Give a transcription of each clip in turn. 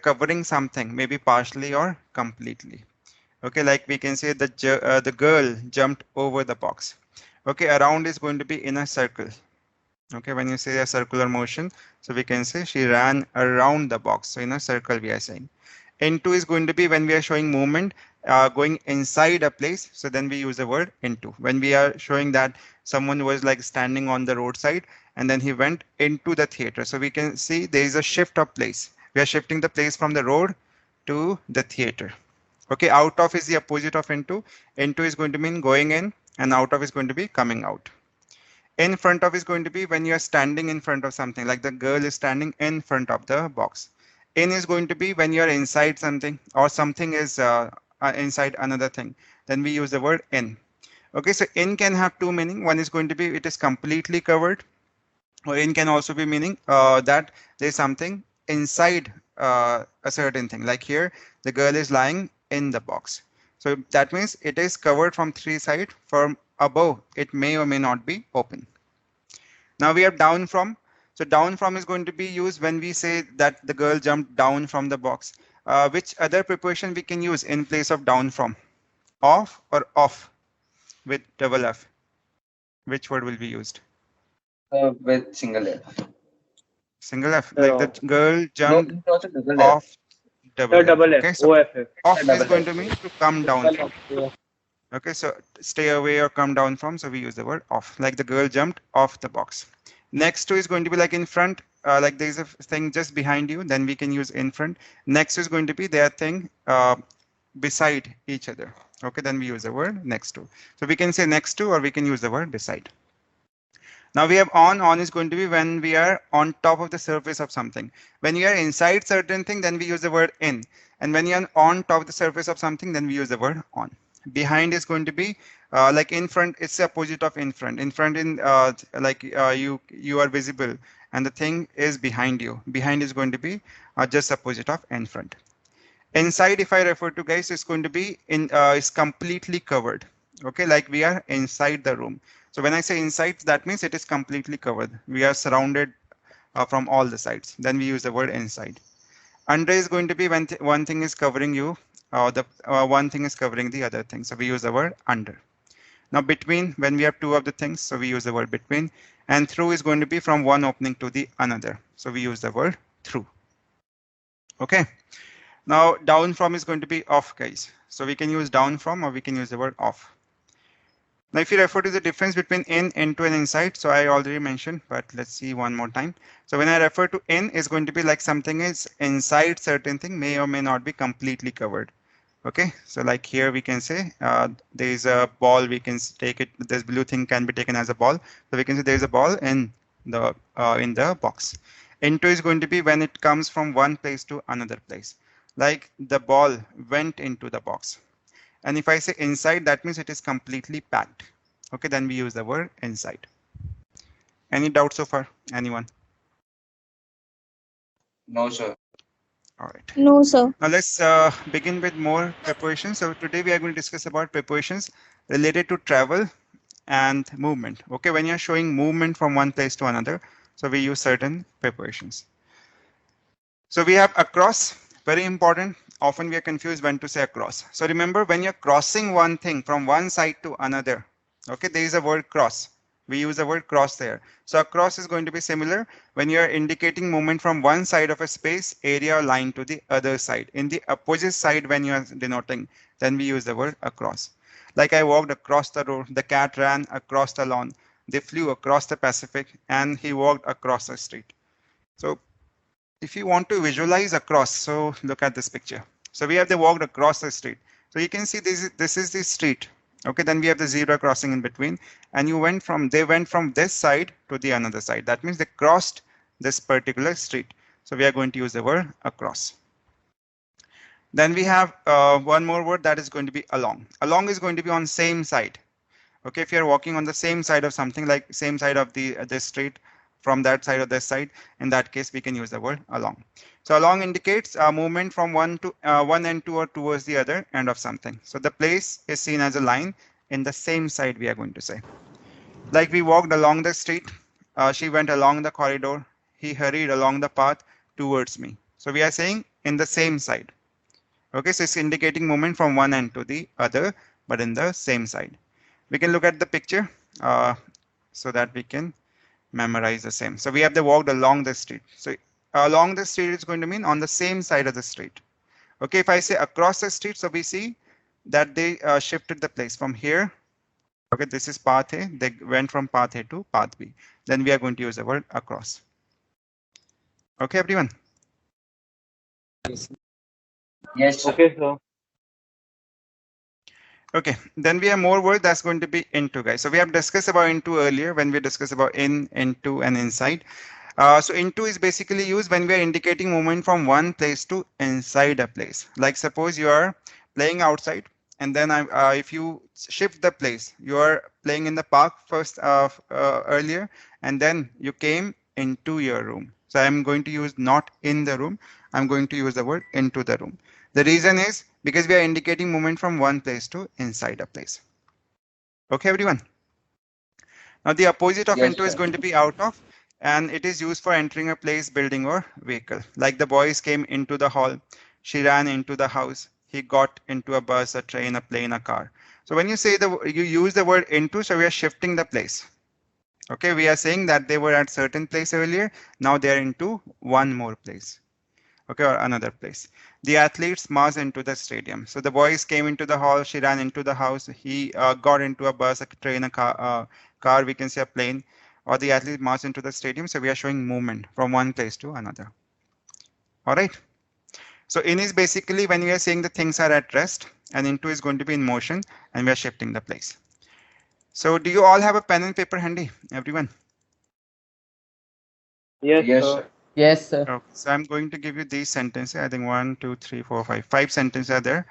covering something, maybe partially or completely. Okay, like we can say the girl jumped over the box. Okay, around is going to be in a circle. Okay, when you say a circular motion, so we can say she ran around the box. So in a circle we are saying. Into is going to be when we are showing movement going inside a place. So then we use the word into. When we are showing that someone was like standing on the roadside and then he went into the theater. So we can see there is a shift of place. We are shifting the place from the road to the theater. Okay, out of is the opposite of into. Into is going to mean going in and out of is going to be coming out. In front of is going to be when you are standing in front of something, like the girl is standing in front of the box. In is going to be when you are inside something or something is inside another thing. Then we use the word in. Okay, so in can have two meaning. One is going to be it is completely covered, or in can also be meaning that there is something inside a certain thing. Like here, the girl is lying in the box. So that means it is covered from three sides. From above, it may or may not be open. Now we have down from. So down from is going to be used when we say that the girl jumped down from the box. Which other preposition we can use in place of down from? Off or off with double F? Which word will be used? With single F. Single F, like the No, girl No, jumped it's also double F. off double F. double F, Okay, so OFF. off is Double going F. to mean to come down Double from. F, yeah. Okay, so stay away or come down from. So we use the word off, like the girl jumped off the box. Next to is going to be like in front, like there is a thing just behind you. Then we can use in front. Next is going to be their thing beside each other. Okay, then we use the word next to. So we can say next to or we can use the word beside. Now we have on. On is going to be when we are on top of the surface of something. When you are inside certain thing, then we use the word in. And when you are on top of the surface of something, then we use the word on. Behind is going to be like in front. It's the opposite of in front. In front in like you are visible, and the thing is behind you. Behind is going to be just opposite of in front. Inside, if I refer to guys, it's going to be in is completely covered. Okay, like we are inside the room. So when I say inside, that means it is completely covered. We are surrounded from all the sides. Then we use the word inside. Under is going to be when one thing is covering you, the one thing is covering the other thing. So we use the word under. Now between, when we have two of the things, so we use the word between. And through is going to be from one opening to the another. So we use the word through. Okay. Now down from is going to be off, guys. So we can use down from or we can use the word off. Now if you refer to the difference between in, into and inside, so I already mentioned, but let's see one more time. So when I refer to in, is going to be like something is inside certain thing, may or may not be completely covered. Okay, so like here we can say there is a ball, we can take it, this blue thing can be taken as a ball. So we can say there is a ball in the box. Into is going to be when it comes from one place to another place. Like the ball went into the box. And if I say inside, that means it is completely packed. Okay, then we use the word inside. Any doubts so far? Anyone? No, sir. All right. No, sir. Now let's begin with more prepositions. So today we are going to discuss about prepositions related to travel and movement. Okay, when you're showing movement from one place to another, so we use certain prepositions. So we have across, very important. Often we are confused when to say across. So remember, when you're crossing one thing from one side to another, okay, there is a word cross. We use the word cross there. So across is going to be similar when you are indicating movement from one side of a space, area, or line to the other side. In the opposite side, when you are denoting, then we use the word across. Like I walked across the road, the cat ran across the lawn, they flew across the Pacific, and he walked across the street. So if you want to visualize across, so look at this picture. So we have they walked across the street. So you can see this is the street. Okay, then we have the zebra crossing in between, and they went from this side to the another side. That means they crossed this particular street. So we are going to use the word across. Then we have one more word that is going to be along. Along is going to be on same side. Okay, if you're walking on the same side of something, like same side of the street, from that side or this side, in that case we can use the word along. So along indicates a movement from one end to or towards the other end of something. So the place is seen as a line in the same side, we are going to say. Like we walked along the street, she went along the corridor, he hurried along the path towards me. So we are saying in the same side. Okay, so it's indicating movement from one end to the other, but in the same side. We can look at the picture so that we can memorize the same. So we have the walked along the street. So along the street is going to mean on the same side of the street. Okay, if I say across the street, so we see that they shifted the place from here. Okay, this is path A. They went from path A to path B. Then we are going to use the word across. Okay, everyone. Yes, sir. Okay, sir. Okay, then we have more word that's going to be into, guys. So we have discussed about into earlier when we discussed about in, into, and inside. So into is basically used when we are indicating movement from one place to inside a place. Like suppose you are playing outside, and then if you shift the place, you are playing in the park first earlier, and then you came into your room. So I'm going to use not in the room. I'm going to use the word into the room. The reason is because we are indicating movement from one place to inside a place. Okay, everyone. Now the opposite of Yes, into is sir. going to be out of, and it is used for entering a place, building, or vehicle. Like the boys came into the hall, she ran into the house, he got into a bus, a train, a plane, a car. So when you say you use the word into, so we are shifting the place. Okay, we are saying that they were at certain place earlier, now they are into one more place. Okay, or another place. The athletes marched into the stadium. So the boys came into the hall, she ran into the house, he got into a bus, a train, a car, we can say a plane, or the athlete marched into the stadium. So we are showing movement from one place to another. All right. So in is basically when we are saying the things are at rest, and into is going to be in motion, and we are shifting the place. So do you all have a pen and paper handy, everyone? Yes, Yes, sir. sir. Yes, sir. Okay, so I'm going to give you these sentences. I think 1, 2, 3, 4, 5. 5 sentences are there.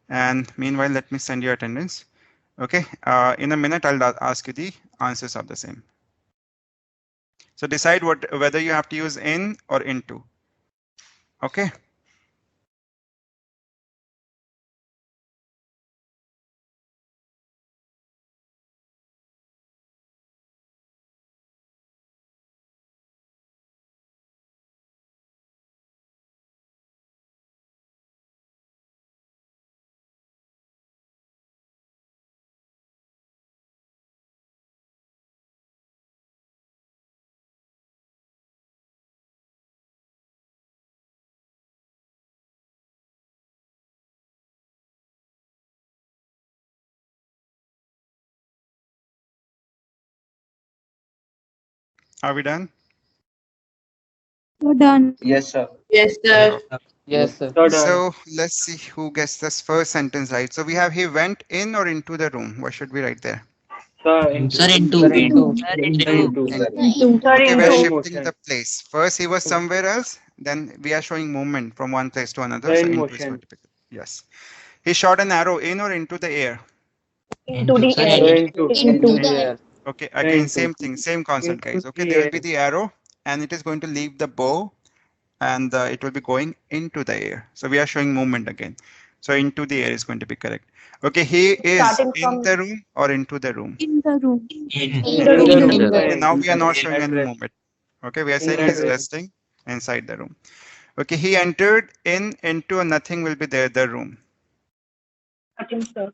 And meanwhile, let me send you attendance. Okay, in a minute, I'll ask you the answers of the same. So decide whether you have to use in or into. Okay. Are we done? We're done. Yes, sir. Yes, sir. Yes, sir. Sir, done. So let's see who gets this first sentence right. So we have he went in or into the room. What should we write there? Sir, into. Sir, into. Sir, into. Sir, Sir, into. Sir. Okay, we are Slow shifting motion. the place. First he was somewhere else. Then we are showing movement from one place to another. Sir, So in into is going motion. to pick it. Yes. He shot an arrow in or into the air. Into the Sir, air. Sir, into. Into. the air. Okay, Sir, again, into. same thing, same concept, Into guys. Okay, the there will air. be the arrow and it is going to leave the bow and it will be going into the air. So we are showing movement again. So into the air is going to be correct. Okay, he is Starting in from the room or into the room. in the room. In In In the the room. room. Okay, Sir, now we are not showing at any rest. movement. Okay, we are saying Inside he's rest. resting inside the room. Okay, he entered into a nothing will be there, the room.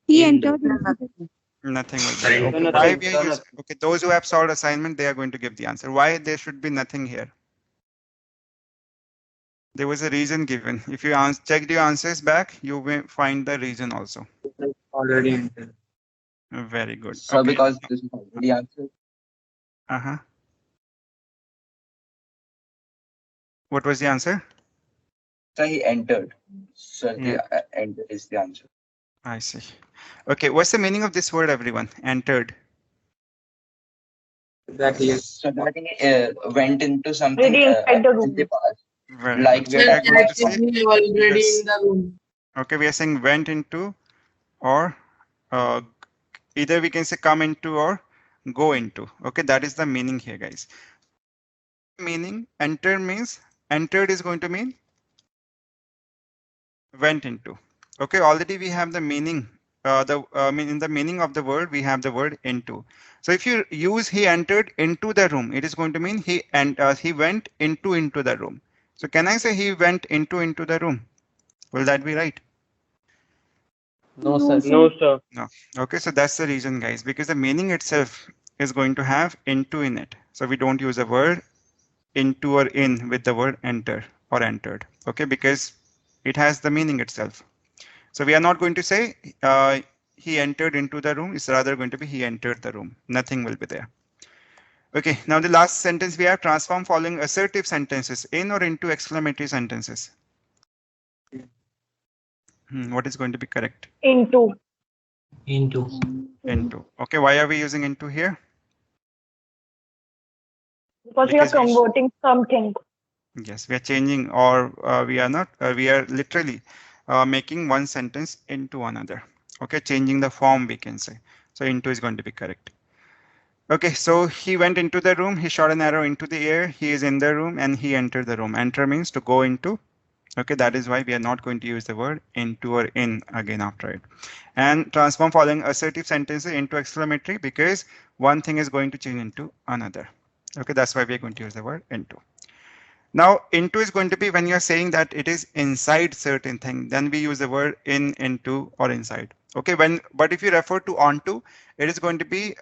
He entered into the Nothing will be Sir, there. Sir, Okay, nothing. why we are Sir, using, nothing. okay, those who have solved assignment, they are going to give the answer. Why there should be nothing here? There was a reason given. If you check your answers back, you will find the reason also. Already entered. Very good. Sir, Okay. because this is already answered. Uh-huh. What was the answer? Sir, he entered. Sir, Yeah. the entered is the answer. I see. Okay, what's the meaning of this word, everyone? Entered. That he is. So that he went into something Really inside the in room. the past. Very Like good. we So are we are talking going about to say already yes. in the room. Okay, we are saying went into or uh, either we can say come into or go into. Okay, that is the meaning here, guys. Meaning enter means entered is going to mean went into. Okay, already we have the meaning. In the meaning of the word we have the word into. So if you use he entered into the room, it is going to mean he went into the room. So can I say he went into the room? Will that be right? No, sir. No, sir. No. Okay, so that's the reason, guys, because the meaning itself is going to have into in it. So we don't use the word into or in with the word enter or entered. Okay, because it has the meaning itself. So we are not going to say he entered into the room. It's rather going to be he entered the room. Nothing will be there. Okay, now the last sentence we have transform following assertive sentences in or into exclamatory sentences. What is going to be correct? Into. Into. Into. Okay, why are we using into here? Because we are Because we converting something. yes, we are changing, or we are not. We are literally making one sentence into another. Okay, changing the form, we can say. So into is going to be correct. Okay, so he went into the room. He shot an arrow into the air. He is in the room, and he entered the room. Enter means to go into. Okay, that is why we are not going to use the word into or in again after it. And transform following assertive sentences into exclamatory, because one thing is going to change into another. Okay, that's why we are going to use the word into. Now, into is going to be when you're saying that it is inside certain thing, then we use the word in, into, or inside. Okay, but if you refer to onto, it is going to be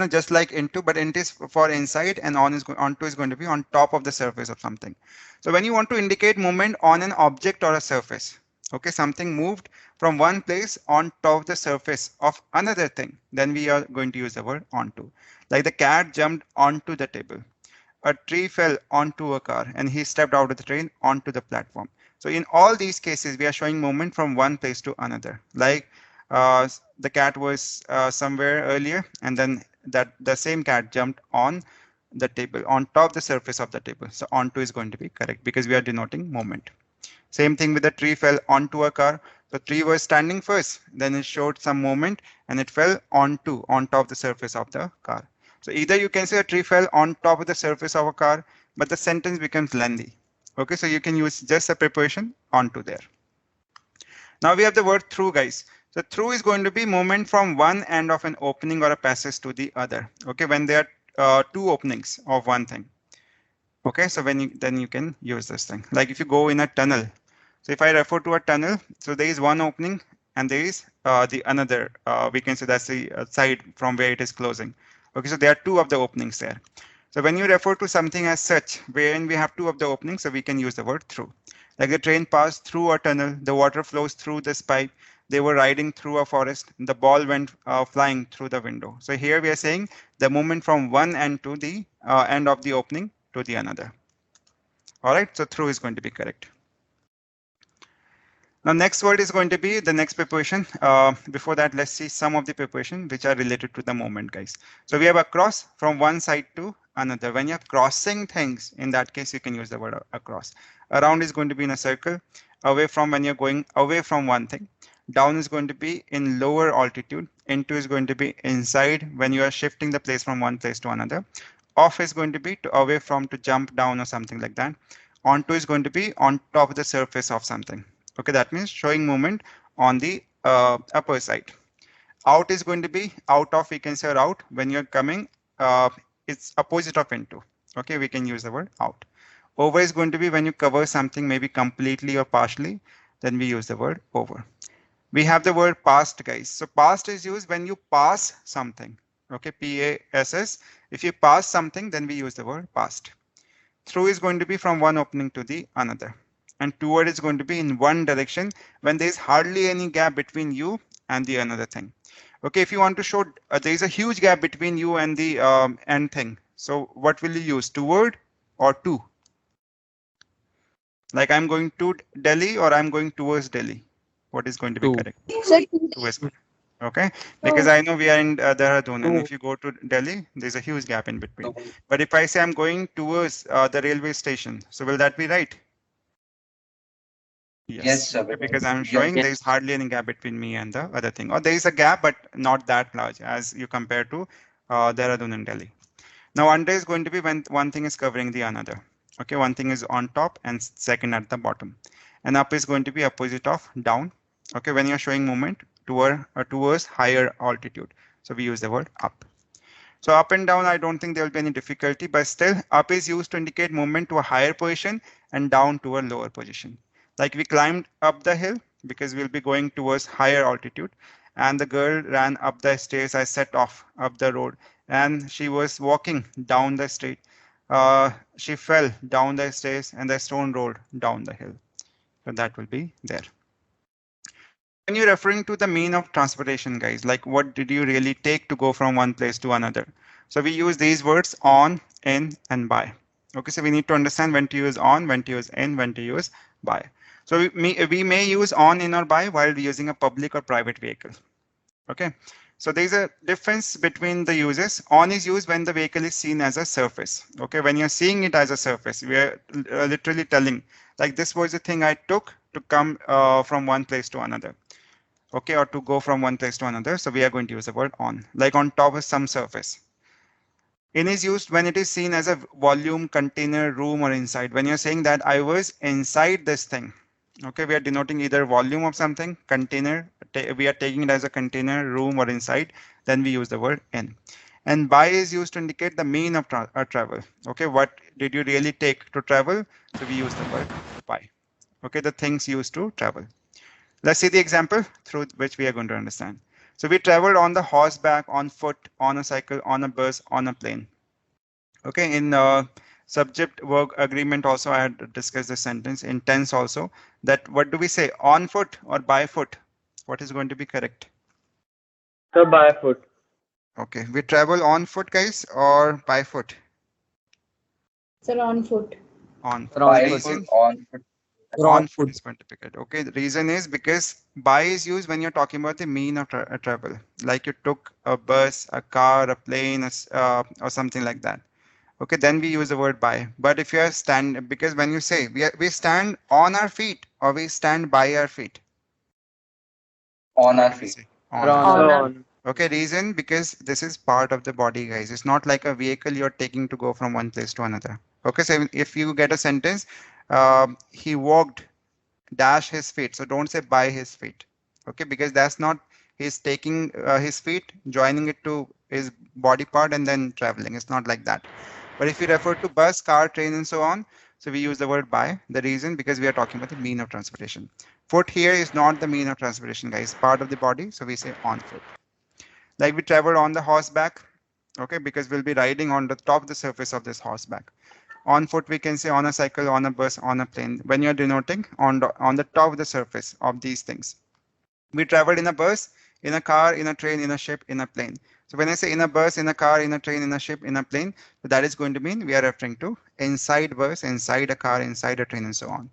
just like into, but into is for inside, and onto is going to be on top of the surface of something. So when you want to indicate movement on an object or a surface, okay, something moved from one place on top of the surface of another thing, then we are going to use the word onto. Like the cat jumped onto the table. A tree fell onto a car, and he stepped out of the train onto the platform. So in all these cases, we are showing movement from one place to another. Like the cat was somewhere earlier, and then that the same cat jumped on the table, on top the surface of the table. So onto is going to be correct because we are denoting movement. Same thing with the tree fell onto a car. The tree was standing first, then it showed some movement, and it fell on top of the surface of the car. So either you can say a tree fell on top of the surface of a car, but the sentence becomes lengthy. Okay, so you can use just a preposition onto there. Now we have the word through, guys. So through is going to be movement from one end of an opening or a passage to the other. Okay, when there are two openings of one thing. Okay, so then you can use this thing. Like if you go in a tunnel. So if I refer to a tunnel, so there is one opening and there is the another. We can say that's the side from where it is closing. Okay, so there are two of the openings there. So when you refer to something as such, wherein we have two of the openings, so we can use the word through. Like the train passed through a tunnel, the water flows through this pipe, they were riding through a forest, the ball went flying through the window. So here we are saying the movement from one end to the end of the opening to the another. All right, so through is going to be correct. Now next word is going to be the next preposition. Before that, let's see some of the preposition which are related to the movement, guys. So we have across, from one side to another. When you're crossing things, in that case, you can use the word across. Around is going to be in a circle. Away from, when you're going away from one thing. Down is going to be in lower altitude. Into is going to be inside when you are shifting the place from one place to another. Off is going to be to away from, to jump down or something like that. Onto is going to be on top of the surface of something. Okay, that means showing movement on the upper side. Out is going to be out of, we can say out. When you're coming, it's opposite of into. Okay, we can use the word out. Over is going to be when you cover something maybe completely or partially, then we use the word over. We have the word past, guys. So past is used when you pass something. Okay, P-A-S-S. If you pass something, then we use the word past. Through is going to be from one opening to the another. And toward is going to be in one direction when there is hardly any gap between you and the another thing. Okay, if you want to show there is a huge gap between you and the end thing. So what will you use, toward or to? Like I'm going to Delhi or I'm going towards Delhi. What is going to be Two. correct? Sir, Towards. Okay, because I know we are in Dehradun, and if you go to Delhi, there's a huge gap in between. But if I say I'm going towards the railway station, so will that be right? Yes, sir. Because I'm Yeah. showing there is hardly any gap between me and the other thing, or there is a gap but not that large as you compare to Dehradun and Delhi. Now under is going to be when one thing is covering the another. Okay, one thing is on top and second at the bottom, and up is going to be opposite of down. Okay, when you're showing movement towards higher altitude, so we use the word up. So up and down, I don't think there will be any difficulty, but still up is used to indicate movement to a higher position and down to a lower position. Like we climbed up the hill because we'll be going towards higher altitude, and the girl ran up the stairs. I set off up the road, and she was walking down the street. She fell down the stairs, and the stone rolled down the hill. So that will be there. When you're referring to the mean of transportation, guys, like what did you really take to go from one place to another? So we use these words on, in, and by. Okay, so we need to understand when to use on, when to use in, when to use by. So we may use on, in, or by while using a public or private vehicle. Okay, so there's a difference between the uses. On is used when the vehicle is seen as a surface. Okay, when you're seeing it as a surface, we are literally telling, like this was the thing I took to come from one place to another. Okay, or to go from one place to another. So we are going to use the word on, like on top of some surface. In is used when it is seen as a volume, container, room, or inside. When you're saying that I was inside this thing, okay, we are denoting either volume of something, container, we are taking it as a container, room, or inside, then we use the word in. And by is used to indicate the mean of travel. Okay, what did you really take to travel? So we use the word by. Okay, the things used to travel. Let's see the example through which we are going to understand. So we traveled on the horseback, on foot, on a cycle, on a bus, on a plane. Okay, in subject verb agreement also I had discussed this sentence. In tense also, that what do we say, on foot or by foot? What is going to be correct? Sir, by foot. Okay, we travel on foot, guys, or by foot? Sir, on foot. On foot. By Reason? foot, on foot. On foot is going to be good. Okay, the reason is because by is used when you're talking about the mean of travel, like you took a bus, a car, a plane, or something like that. Okay, then we use the word by. But if you are because when you say we stand on our feet or we stand by our feet, On what our do we feet. say? On. Our Sir, feet. on. Okay, reason because this is part of the body, guys. It's not like a vehicle you're taking to go from one place to another. Okay, so if you get a sentence, he walked dash his feet. So don't say by his feet. Okay, because that's not he's taking his feet, joining it to his body part and then traveling. It's not like that. But if you refer to bus, car, train, and so on, so we use the word by. The reason because we are talking about the mean of transportation. Foot here is not the mean of transportation, guys. Part of the body, so we say on foot. Like we travel on the horseback, okay, because we'll be riding on the top of the surface of this horseback. On foot, we can say on a cycle, on a bus, on a plane. When you're denoting on the top of the surface of these things. We traveled in a bus, in a car, in a train, in a ship, in a plane. So when I say in a bus, in a car, in a train, in a ship, in a plane, so that is going to mean we are referring to inside bus, inside a car, inside a train, and so on.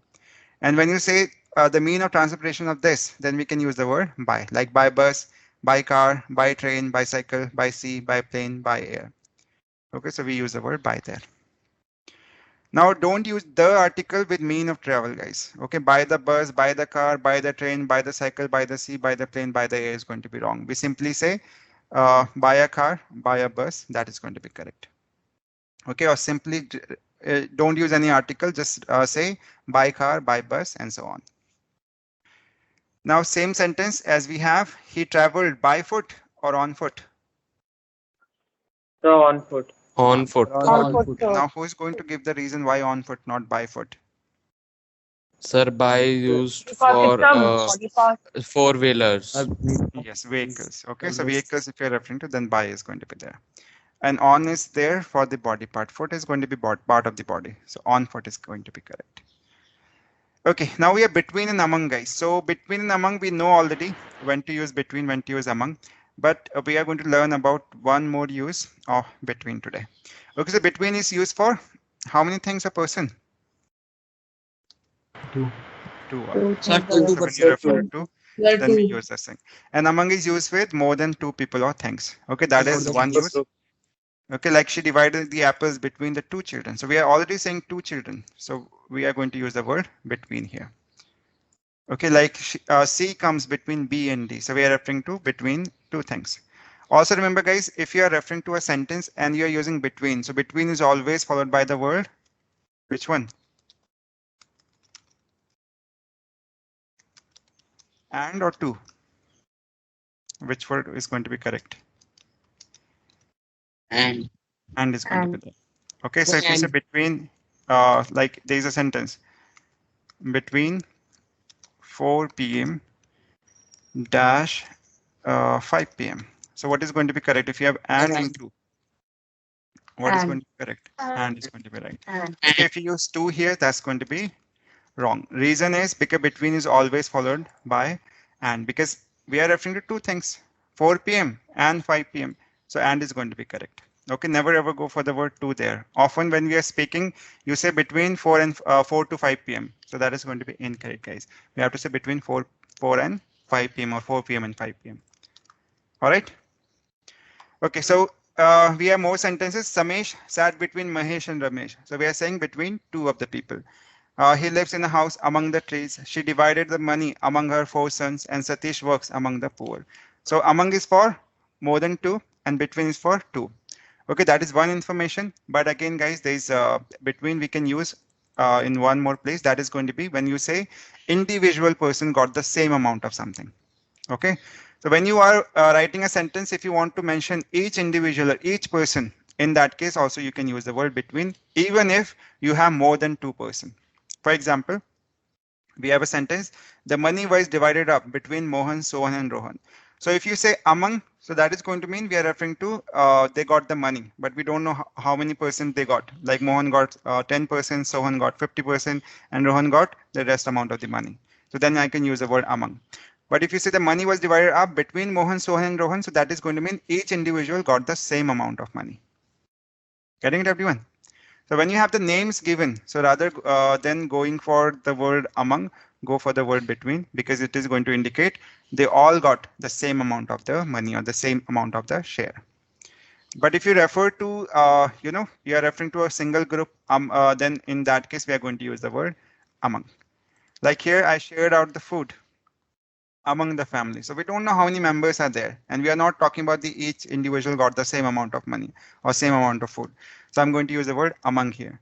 And when you say the mean of transportation of this, then we can use the word by, like by bus, by car, by train, by cycle, by sea, by plane, by air. Okay, so we use the word by there. Now don't use the article with mean of travel, guys. Okay, by the bus, by the car, by the train, by the cycle, by the sea, by the plane, by the air is going to be wrong. We simply say by a car, by a bus, that is going to be correct. Okay, or simply don't use any article, just say by car, by bus, and so on. Now same sentence as we have, he traveled by foot or on foot? Sir, on foot. On foot. On foot, sir. Now who is going to give the reason why on foot, not by foot? Sir, by used Because it's for a body part. four-wheelers. Yes, vehicles. Okay, so vehicles, if you're referring to, then by is going to be there. And on is there for the body part. Foot is going to be part of the body. So on foot is going to be correct. Okay, now we are between and among, guys. So between and among, we know already when to use between, when to use among. But we are going to learn about one more use of between today. Okay, so between is used for how many things a person? Two. Sir, So when you refer to, then we use this thing. And among is used with more than two people or things. Okay, that is one use. Okay, like she divided the apples between the two children. So we are already saying two children. So we are going to use the word between here. Okay, like C comes between B and D. So we are referring to between two things. Also remember, guys, if you are referring to a sentence and you are using between, so between is always followed by the word. Which one? And or to? Which word is going to be correct? And is going to be there. Okay, so if you say between, like there is a sentence between 4 p.m. dash 5 p.m. So what is going to be correct? If you have and in two, what is going to be correct? And is going to be right. Okay, if you use two here, that's going to be wrong. Reason is because between is always followed by and, because we are referring to two things, 4 p.m. and 5 p.m. So and is going to be correct. Okay, never ever go for the word to there. Often when we are speaking, you say between 4 to 5 p.m. So that is going to be incorrect, guys. We have to say between 4 and 5 p.m. or 4 p.m. and 5 p.m. All right. Okay, so we have more sentences. Samesh sat between Mahesh and Ramesh. So we are saying between two of the people. He lives in a house among the trees. She divided the money among her 4 sons, and Satish works among the poor. So among is for more than two, and between is for two. Okay, that is one information. But again, guys, there is between we can use in one more place. That is going to be when you say individual person got the same amount of something. Okay, so when you are writing a sentence, if you want to mention each individual or each person, in that case also you can use the word between, even if you have more than two person. For example, we have a sentence, the money was divided up between Mohan, Sohan and Rohan. So if you say among, so that is going to mean we are referring to they got the money, but we don't know how many percent they got. Like Mohan got 10%, Sohan got 50%, and Rohan got the rest amount of the money. So then I can use the word among. But if you say the money was divided up between Mohan, Sohan and Rohan, so that is going to mean each individual got the same amount of money. Getting it, everyone? So when you have the names given, so rather than going for the word among, go for the word between, because it is going to indicate they all got the same amount of the money or the same amount of the share. But if you refer to, you are referring to a single group, then in that case, we are going to use the word among. Like here, I shared out the food among the family. So we don't know how many members are there. And we are not talking about the each individual got the same amount of money or same amount of food. So I'm going to use the word among here.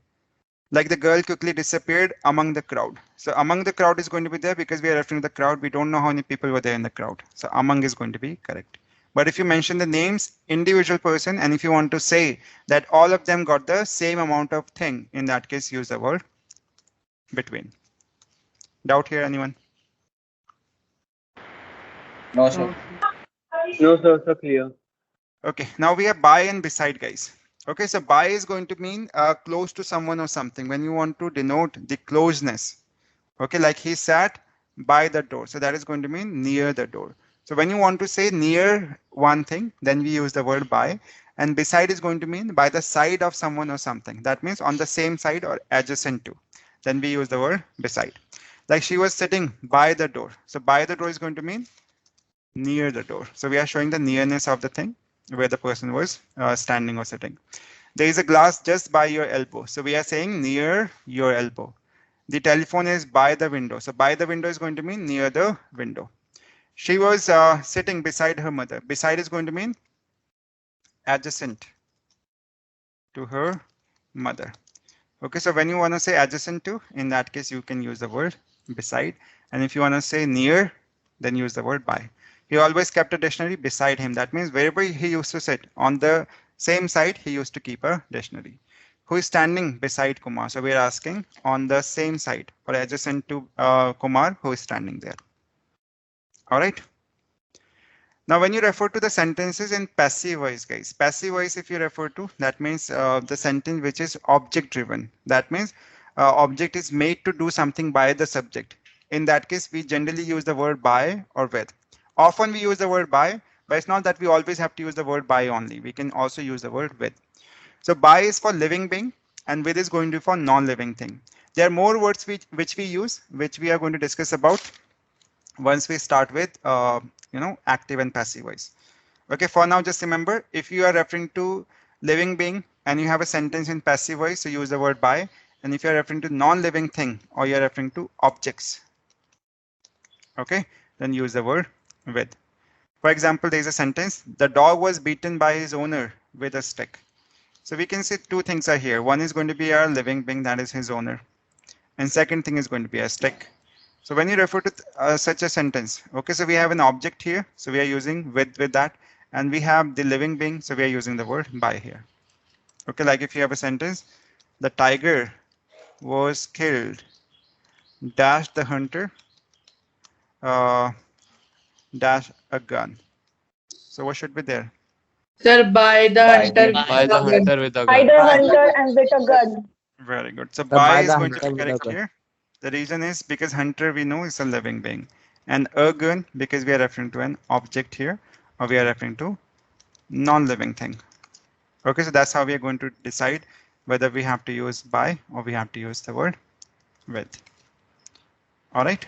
Like the girl quickly disappeared among the crowd. So among the crowd is going to be there because we are referring to the crowd. We don't know how many people were there in the crowd. So among is going to be correct. But if you mention the names, individual person, and if you want to say that all of them got the same amount of thing, in that case, use the word between. Doubt here, anyone? No, sir. No, sir, so clear. Okay, now we have by and beside, guys. Okay, so by is going to mean close to someone or something when you want to denote the closeness. Okay, like he sat by the door. So that is going to mean near the door. So when you want to say near one thing, then we use the word by. And beside is going to mean by the side of someone or something. That means on the same side or adjacent to. Then we use the word beside. Like she was sitting by the door. So by the door is going to mean near the door. So we are showing the nearness of the thing where the person was standing or sitting. There is a glass just by your elbow. So we are saying near your elbow. The telephone is by the window. So by the window is going to mean near the window. She was sitting beside her mother. Beside is going to mean adjacent to her mother. Okay, so when you want to say adjacent to, in that case, you can use the word beside. And if you want to say near, then use the word by. He always kept a dictionary beside him. That means wherever he used to sit, on the same side, he used to keep a dictionary. Who is standing beside Kumar? So we are asking on the same side or adjacent to Kumar, who is standing there. All right. Now, when you refer to the sentences in passive voice, guys, passive voice, if you refer to, that means the sentence which is object driven. That means object is made to do something by the subject. In that case, we generally use the word by or with. Often we use the word by, but it's not that we always have to use the word by only. We can also use the word with. So by is for living being and with is going to be for non-living thing. There are more words which we use, which we are going to discuss about once we start with active and passive voice. Okay, for now, just remember, if you are referring to living being and you have a sentence in passive voice, so use the word by. And if you are referring to non-living thing or you are referring to objects, okay, then use the word with. For example, there is a sentence, the dog was beaten by his owner with a stick. So we can say two things are here. One is going to be our living being, that is his owner. And second thing is going to be a stick. So when you refer to such a sentence, okay, so we have an object here. So we are using with that. And we have the living being. So we are using the word by here. Okay, like if you have a sentence, the tiger was killed, dash the hunter dash a gun. So what should be there? Sir, by the By hunter. the By the hunter with a gun. Either hunter and with a gun. Very good. So Sir, by by is the going to be hunter with a correct gun. here. The reason is because hunter we know is a living being, and a gun because we are referring to an object here, or we are referring to non-living thing. Okay, so that's how we are going to decide whether we have to use by or we have to use the word with. All right.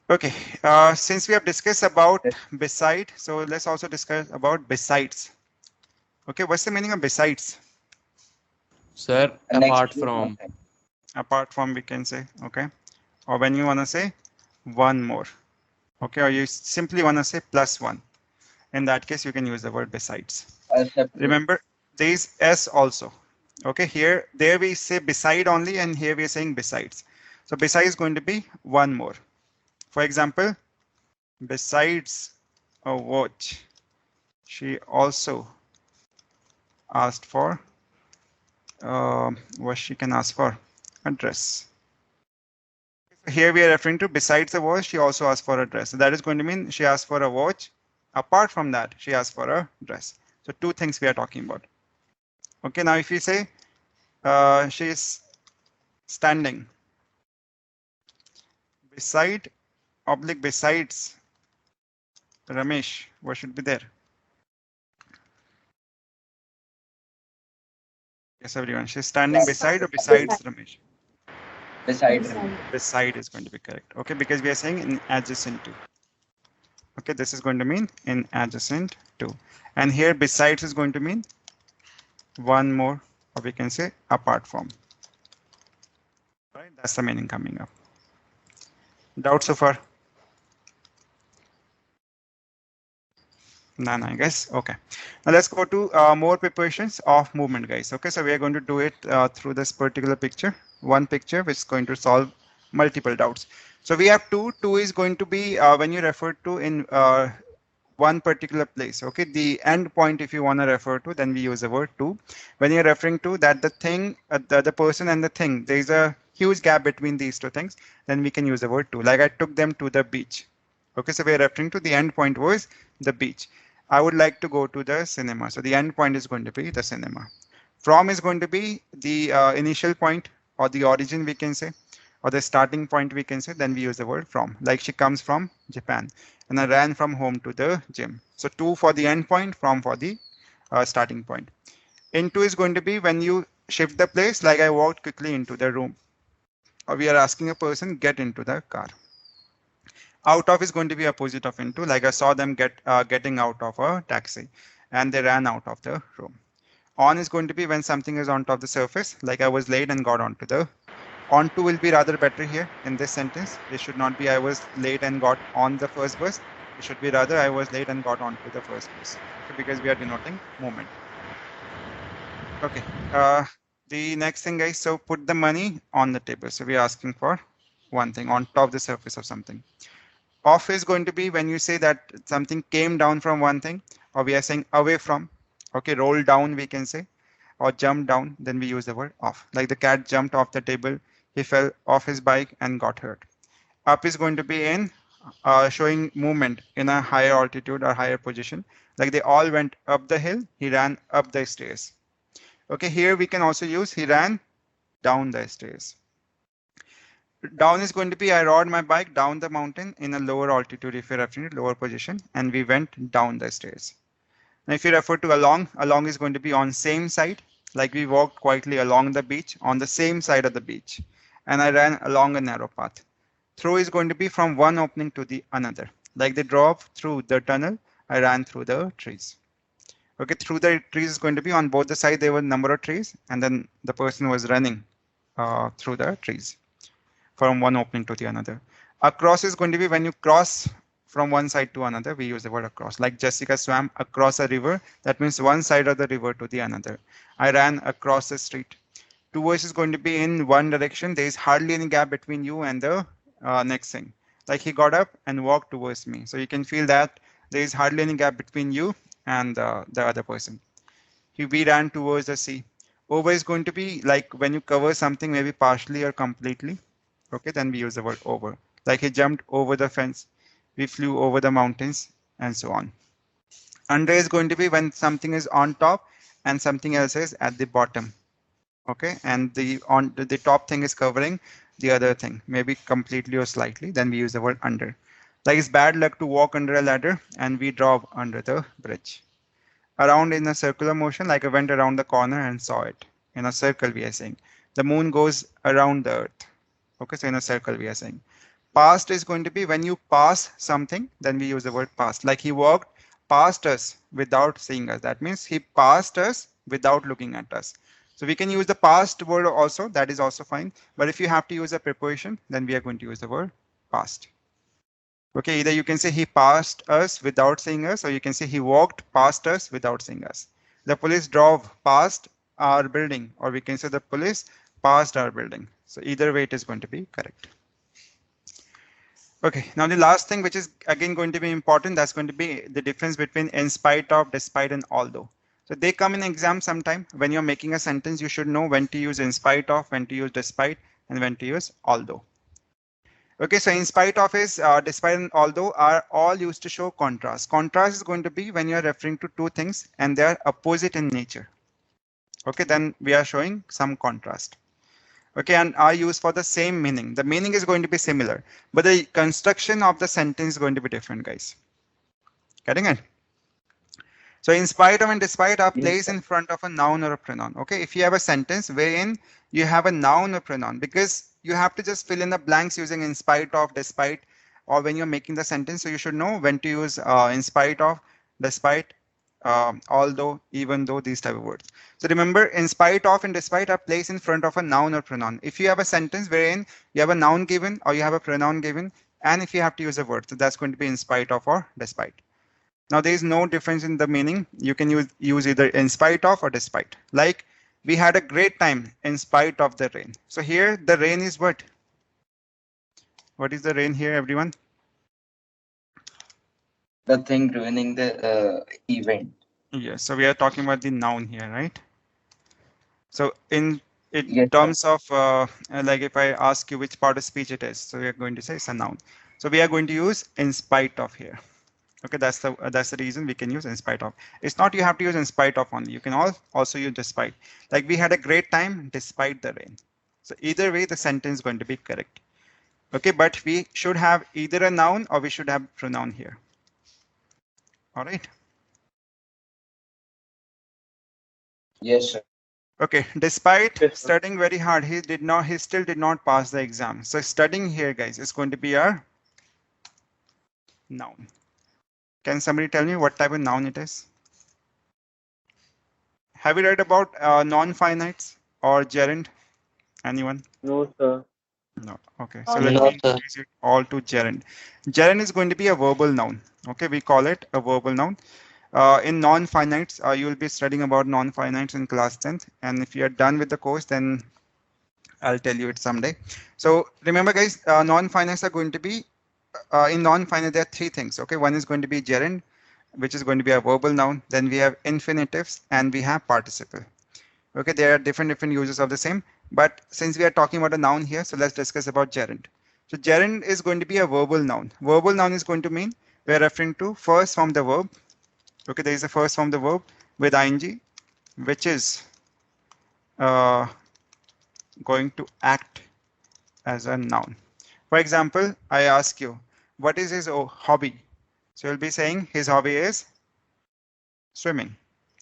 Okay, since we have discussed about beside, so let's also discuss about besides. Okay, what's the meaning of besides? Sir, next apart to from. something. Apart from we can say, okay, or when you want to say one more, okay, or you simply want to say plus one. In that case, you can use the word besides. Remember, there is s also. Okay, here, there we say beside only, and here we are saying besides. So besides is going to be one more. For example, besides a watch, she also asked for what she can ask for, a dress. Here we are referring to besides the watch, she also asked for a dress. So that is going to mean she asked for a watch. Apart from that, she asked for a dress. So two things we are talking about. Okay, now if we say she is standing beside oblique besides Ramesh, what should be there? Yes, everyone. She's standing beside or besides Ramesh? Beside. Beside is going to be correct. Okay, because we are saying in adjacent to. Okay, this is going to mean in adjacent to. And here besides is going to mean one more, or we can say apart from. Right, that's the meaning coming up. Doubt so far? None, I guess. Okay. Now let's go to more prepositions of movement, guys. Okay, so we are going to do it through this particular picture. One picture which is going to solve multiple doubts. So we have two. Two is going to be when you refer to in one particular place. Okay, the end point if you want to refer to, then we use the word to. When you're referring to that the thing, the person and the thing, there is a huge gap between these two things, then we can use the word to. Like I took them to the beach. Okay, so we are referring to the end point was the beach. I would like to go to the cinema. So the end point is going to be the cinema. From is going to be the initial point or the origin we can say, or the starting point we can say, then we use the word from. Like she comes from Japan and I ran from home to the gym. So to for the end point, from for the starting point. Into is going to be when you shift the place, like I walked quickly into the room. Or we are asking a person get into the car. Out of is going to be opposite of into, like I saw them getting out of a taxi and they ran out of the room. On is going to be when something is on top of the surface, like I was late and got onto the. Onto will be rather better here in this sentence. It should not be I was late and got on the first bus. It should be rather I was late and got onto the first bus, okay, because we are denoting movement. Okay, the next thing, guys, so put the money on the table. So we are asking for one thing on top of the surface of something. Off is going to be when you say that something came down from one thing, or we are saying away from. Okay, roll down we can say, or jump down, then we use the word off. Like the cat jumped off the table, he fell off his bike and got hurt. Up is going to be in showing movement in a higher altitude or higher position. Like they all went up the hill, he ran up the stairs. Okay, here we can also use he ran down the stairs. Down is going to be I rode my bike down the mountain in a lower altitude if you're referring to lower position, and we went down the stairs. Now if you refer to along, along is going to be on same side, like we walked quietly along the beach on the same side of the beach, and I ran along a narrow path. Through is going to be from one opening to the another, like they drove through the tunnel, I ran through the trees. Okay, through the trees is going to be on both the sides there were a number of trees, and then the person was running through the trees from one opening to the another. Across is going to be when you cross from one side to another, we use the word across. Like Jessica swam across a river, that means one side of the river to the another. I ran across the street. Towards is going to be in one direction. There is hardly any gap between you and the next thing. Like he got up and walked towards me. So you can feel that there is hardly any gap between you and the other person. We ran towards the sea. Over is going to be like when you cover something maybe partially or completely. Okay, then we use the word over. Like he jumped over the fence, we flew over the mountains, and so on. Under is going to be when something is on top and something else is at the bottom. Okay, and the top thing is covering the other thing, maybe completely or slightly, then we use the word under. Like it's bad luck to walk under a ladder and we drove under the bridge. Around in a circular motion, like I went around the corner and saw it. In a circle, we are saying. The moon goes around the earth. Okay, so in a circle, we are saying. Past is going to be when you pass something, then we use the word past. Like he walked past us without seeing us. That means he passed us without looking at us. So we can use the past word also, that is also fine. But if you have to use a preposition, then we are going to use the word past. Okay, either you can say he passed us without seeing us, or you can say he walked past us without seeing us. The police drove past our building, or we can say the police passed our building. So either way it is going to be correct. Okay, now the last thing which is again going to be important, that's going to be the difference between in spite of, despite, and although. So they come in exam sometime. When you're making a sentence, you should know when to use in spite of, when to use despite, and when to use although. Okay, so in spite of is despite and although are all used to show contrast. Contrast is going to be when you're referring to two things and they are opposite in nature. Okay, then we are showing some contrast. Okay, and are used for the same meaning. The meaning is going to be similar, but the construction of the sentence is going to be different, guys. Getting it? So in spite of and despite are placed in front of a noun or a pronoun. Okay, if you have a sentence wherein you have a noun or pronoun, because you have to just fill in the blanks using in spite of, despite, or when you're making the sentence, so you should know when to use in spite of, despite, although, even though, these type of words. So remember, in spite of and despite are placed in front of a noun or pronoun. If you have a sentence wherein you have a noun given or you have a pronoun given, and if you have to use a word, so that's going to be in spite of or despite. Now there is no difference in the meaning. You can use either in spite of or despite. Like we had a great time in spite of the rain. So here the rain is what? What is the rain here, everyone? The thing ruining the event. Yes, so we are talking about the noun here, right? So in Yes, sir. terms of like if I ask you which part of speech it is, so we are going to say it's a noun. So we are going to use in spite of here. Okay, that's the reason we can use in spite of. It's not you have to use in spite of only. You can also use despite. Like we had a great time despite the rain. So either way, the sentence is going to be correct. Okay, but we should have either a noun or we should have pronoun here. All right. Yes, sir. Okay, despite Yes, sir. studying very hard, he still did not pass the exam. So studying here, guys, is going to be our noun. Can somebody tell me what type of noun it is? Have you read about non-finites or gerund? Anyone? No, sir. No. Okay. So let No, me sir. introduce it all to gerund. Gerund is going to be a verbal noun. Okay, we call it a verbal noun. In non-finites, you will be studying about non-finites in class 10th. And if you are done with the course, then I'll tell you it someday. So remember, guys, non-finites are going to be in non-finite. There are three things. Okay, one is going to be gerund, which is going to be a verbal noun. Then we have infinitives and we have participle. Okay, there are different uses of the same. But since we are talking about a noun here, so let's discuss about gerund. So gerund is going to be a verbal noun. Verbal noun is going to mean we're referring to first form the verb. Okay, there is a first form the verb with ing, which is uh, going to act as a noun. For example, I ask you, what is his hobby? So you'll be saying his hobby is swimming.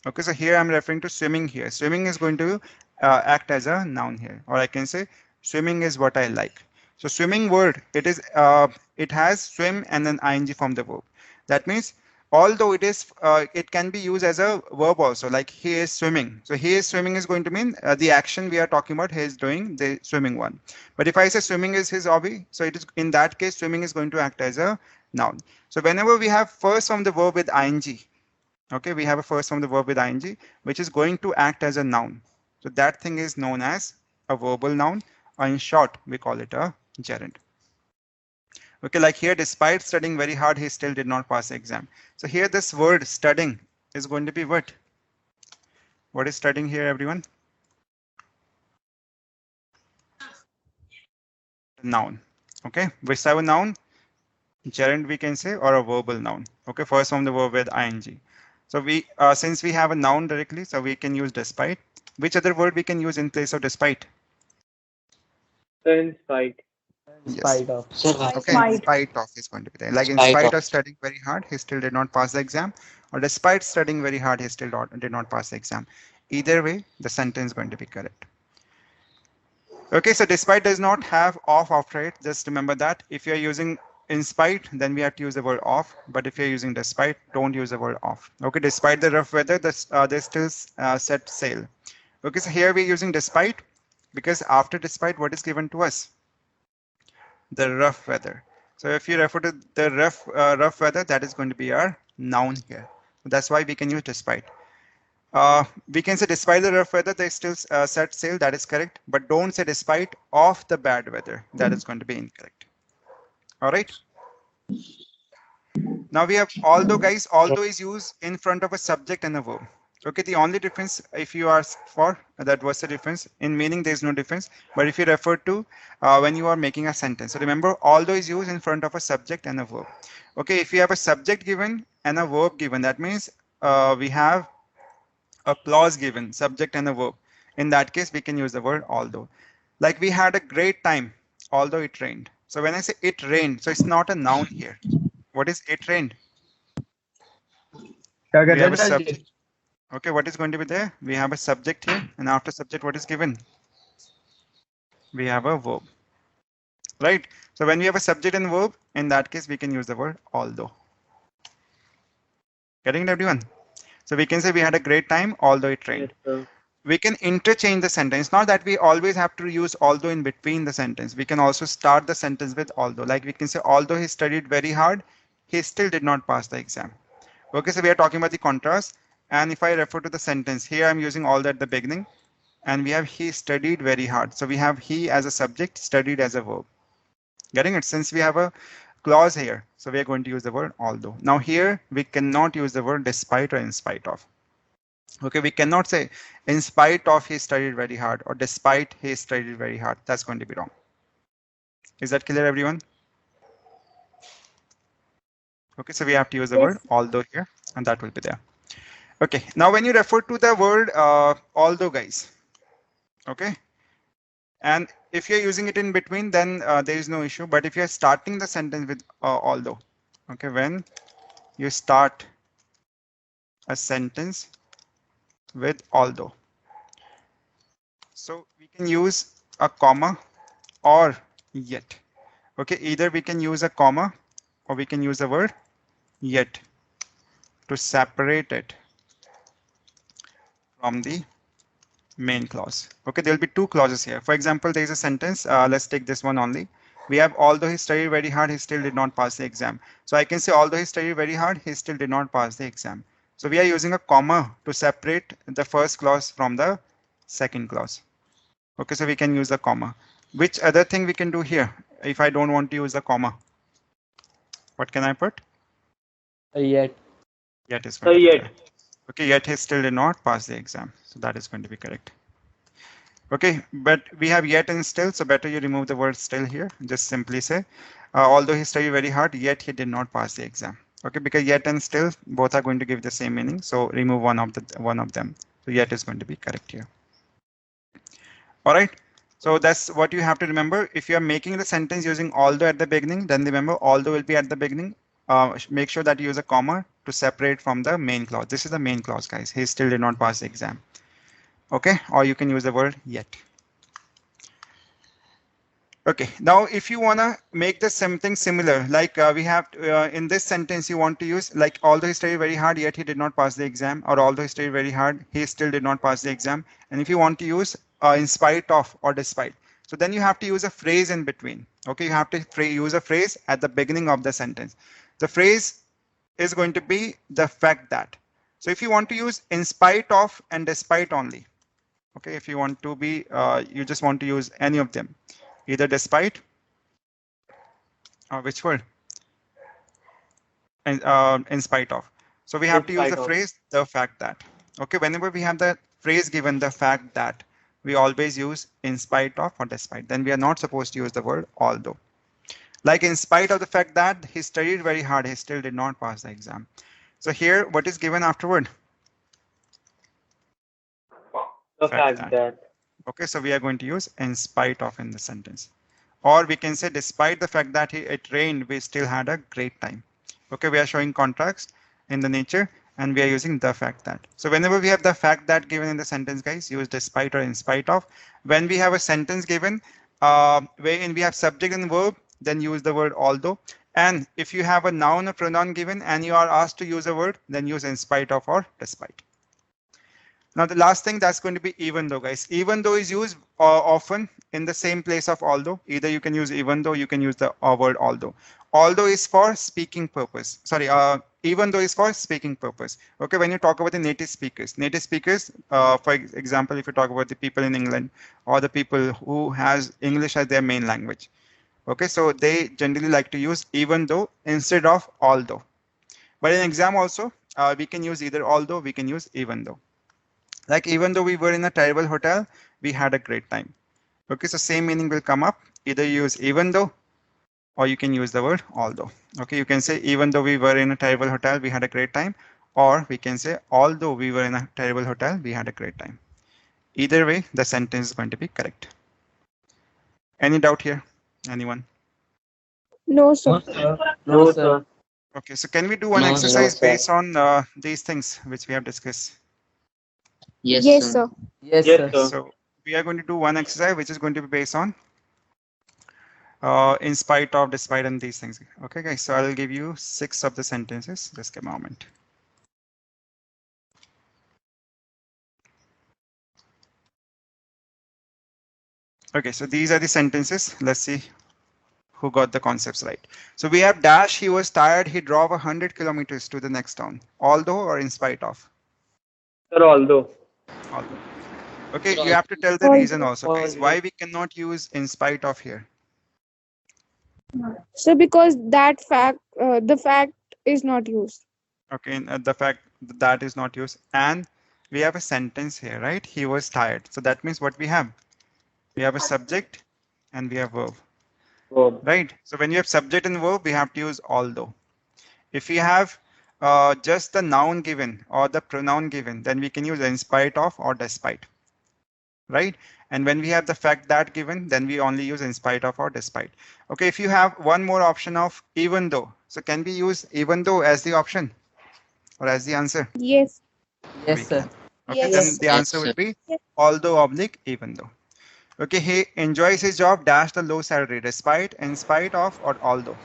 Okay, so here I'm referring to swimming here. Swimming is going to act as a noun here, or I can say swimming is what I like. So swimming word, it has swim and then ing from the verb. That means although it can be used as a verb also, like he is swimming. So he is swimming is going to mean the action we are talking about, he is doing the swimming one. But if I say swimming is his hobby, so it is in that case swimming is going to act as a noun. So whenever we have first from the verb with ing, okay, we have a first form the verb with ing, which is going to act as a noun. So that thing is known as a verbal noun, or in short, we call it a gerund. Okay, like here, despite studying very hard, he still did not pass the exam. So here, this word studying is going to be what? What is studying here, everyone? noun. Okay, whichever noun, gerund we can say, or a verbal noun. Okay, first from the verb with ing. So we since we have a noun directly, so we can use despite. Which other word we can use in place of despite? Sir, in spite. In Yes. spite of. Sir, Okay, in Spite. spite of is going to be there. Like in spite spite of. of studying very hard, he still did not pass the exam, or despite studying very hard, he still did not pass the exam. Either way, the sentence is going to be correct. Okay, so despite does not have off after it. Just remember that if you're using in spite, then we have to use the word off. But if you're using despite, don't use the word off. Okay, despite the rough weather, they still set sail. Okay, so here we're using despite because after despite, what is given to us? The rough weather. So if you refer to the rough weather, that is going to be our noun here. That's why we can use despite. We can say despite the rough weather, they still set sail. That is correct. But don't say despite of the bad weather. That is going to be incorrect. All right. Now we have although, guys. Although is used in front of a subject and a verb. Okay. The only difference, if you ask for that, was the difference in meaning. There is no difference. But if you refer to when you are making a sentence, so remember, although is used in front of a subject and a verb. Okay. If you have a subject given and a verb given, that means we have a clause given, subject and a verb. In that case, we can use the word although. Like we had a great time, although it rained. So when I say it rained, so it's not a noun here. What is it rained? क्या We कहते have हैं a sir ji? subject. Okay, what is going to be there? We have a subject here, and after subject, what is given? We have a verb, right? So when we have a subject and verb, in that case, we can use the word although. Getting it, everyone? So we can say we had a great time, although it rained. Yes, sir. We can interchange the sentence. Not that we always have to use although in between the sentence. We can also start the sentence with although. Like we can say, although he studied very hard, he still did not pass the exam. Okay, so we are talking about the contrast. And if I refer to the sentence, here I'm using although at the beginning. And we have he studied very hard. So we have he as a subject, studied as a verb. Getting it? Since we have a clause here, so we are going to use the word although. Now here, we cannot use the word despite or in spite of. Okay, we cannot say in spite of he studied very hard or despite he studied very hard. That's going to be wrong. Is that clear, everyone? Okay, so we have to use the word Yes. although here, and that will be there. Okay, now when you refer to the word although, guys, okay, and if you're using it in between, then there is no issue. But if you're starting the sentence with although, okay, when you start a sentence with although, so we can use a comma or yet. Okay, either we can use a comma or we can use the word yet to separate it from the main clause. Okay, there'll be two clauses here. For example, there is a sentence. Let's take this one only. We have although he studied very hard, he still did not pass the exam. So I can say although he studied very hard, he still did not pass the exam. So we are using a comma to separate the first clause from the second clause. Okay, so we can use the comma. Which other thing we can do here? If I don't want to use the comma, what can I put? Yet. Yet is Sir, going to be yet. there. Okay, yet he still did not pass the exam. So that is going to be correct. Okay, but we have yet and still, so better you remove the word still here. Just simply say, although he studied very hard, yet he did not pass the exam. Okay, because yet and still both are going to give the same meaning. So remove one of them. So yet is going to be correct here. All right. So that's what you have to remember. If you are making the sentence using although at the beginning, then remember although will be at the beginning. Make sure that you use a comma to separate from the main clause. This is the main clause, guys. He still did not pass the exam. Okay, or you can use the word yet. Okay, now if you want to make this something similar, like we have in this sentence, you want to use like although he studied very hard, yet he did not pass the exam, or although he studied very hard, he still did not pass the exam. And if you want to use in spite of or despite, so then you have to use a phrase in between. Okay, you have to use a phrase at the beginning of the sentence. The phrase is going to be the fact that. So if you want to use in spite of and despite only, okay, if you want to be, you just want to use any of them, either despite or which word? And in spite of. So we have In to use the spite of. phrase the fact that. Okay, whenever we have the phrase given the fact that, we always use in spite of or despite. Then we are not supposed to use the word although. Like in spite of the fact that he studied very hard, he still did not pass the exam. So here, what is given afterward? The fact that. Okay, so we are going to use in spite of in the sentence. Or we can say despite the fact that it rained, we still had a great time. Okay, we are showing contrast in the nature and we are using the fact that. So whenever we have the fact that given in the sentence, guys, use despite or in spite of. When we have a sentence given, wherein we have subject and verb, then use the word although. And if you have a noun or pronoun given and you are asked to use a word, then use in spite of or despite. Now the last thing, that's going to be even though, guys. Even though is used often in the same place of although. Either you can use even though, you can use the word although. Although is for speaking purpose. Sorry, even though is for speaking purpose. Okay, when you talk about the native speakers, for example, if you talk about the people in England or the people who has English as their main language. Okay, so they generally like to use even though instead of although. But in exam also, we can use either although, we can use even though. Like even though we were in a terrible hotel, we had a great time. Okay, so same meaning will come up. Either use even though, or you can use the word although. Okay, you can say even though we were in a terrible hotel, we had a great time. Or we can say although we were in a terrible hotel, we had a great time. Either way, the sentence is going to be correct. Any doubt here? Anyone? No, sir. No, sir. Okay, so can we do one No, exercise sir. based on these things which we have discussed? Yes, sir. Yes, Yes, sir. sir. So we are going to do one exercise which is going to be based on in spite of, despite, and these things. Okay, guys, so I'll give you 6 of the sentences. Just give a moment. Okay, so these are the sentences. Let's see who got the concepts right. So we have dash, he was tired, he drove 100 kilometers to the next town. Although or in spite of? Sir, although. Although. Okay, you have to tell the reason also, guys. Why we cannot use in spite of here? So because the fact is not used. Okay, and the fact that is not used. And we have a sentence here, right? He was tired. So that means what we have? We have a subject and we have verb. Verb. Right? So when you have subject and verb, we have to use although. If we have just the noun given or the pronoun given, then we can use in spite of or despite. Right? And when we have the fact that given, then we only use in spite of or despite. Okay, if you have one more option of even though, so can we use even though as the option or as the answer? Yes. Yes, We sir. can. Okay, Yes. then the answer would be although oblique even though. Okay, he enjoys his job dash the low salary despite, in spite of, or although.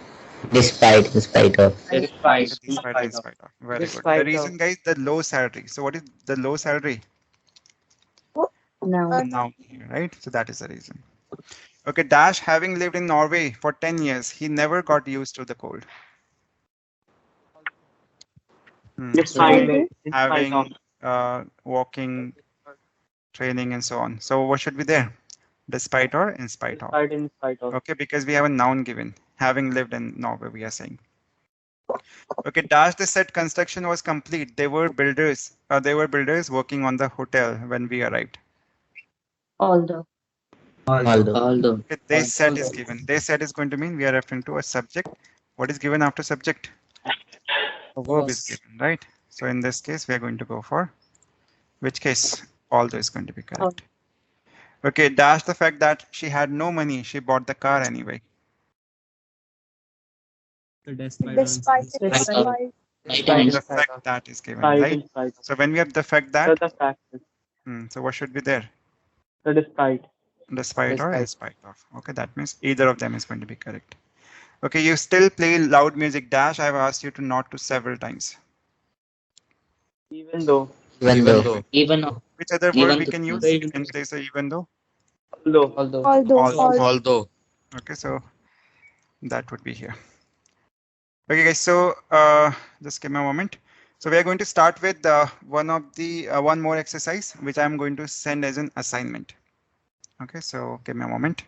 Despite, in spite of. Despite. Okay, despite, in spite of. Very good. Despite The reason, guys, the low salary. So what is the low salary? No. The noun here, right? So that is the reason. Okay, dash having lived in Norway for 10 years, he never got used to the cold. Despite. Although. Having walking, training, and so on. So what should be there? Despite or in spite of? Despite, in spite of. Okay, because we have a noun given. Having lived in Norway, we are saying. Okay, dash the set construction was complete. They were builders. They were builders working on the hotel when we arrived. Although. Okay, they set is given. They set is going to mean we are referring to a subject. What is given after subject? A verb is given, right? So in this case, we are going to go for which case? Although is going to be correct. Okay, dash the fact that she had no money. She bought the car anyway. Despite. The fact that is given, Despite, right? in spite of. So when we have the fact Sir, that, the fact is. so what should be there? Sir, despite. Despite or in spite of. Okay, that means either of them is going to be correct. Okay, you still play loud music dash. I've asked you to not to several times. Even though. Which other word we can use in place of even though? Although. Although. Okay, so that would be here. Okay, guys. So just give me a moment. So we are going to start with one more exercise, which I'm going to send as an assignment. Okay, so give me a moment.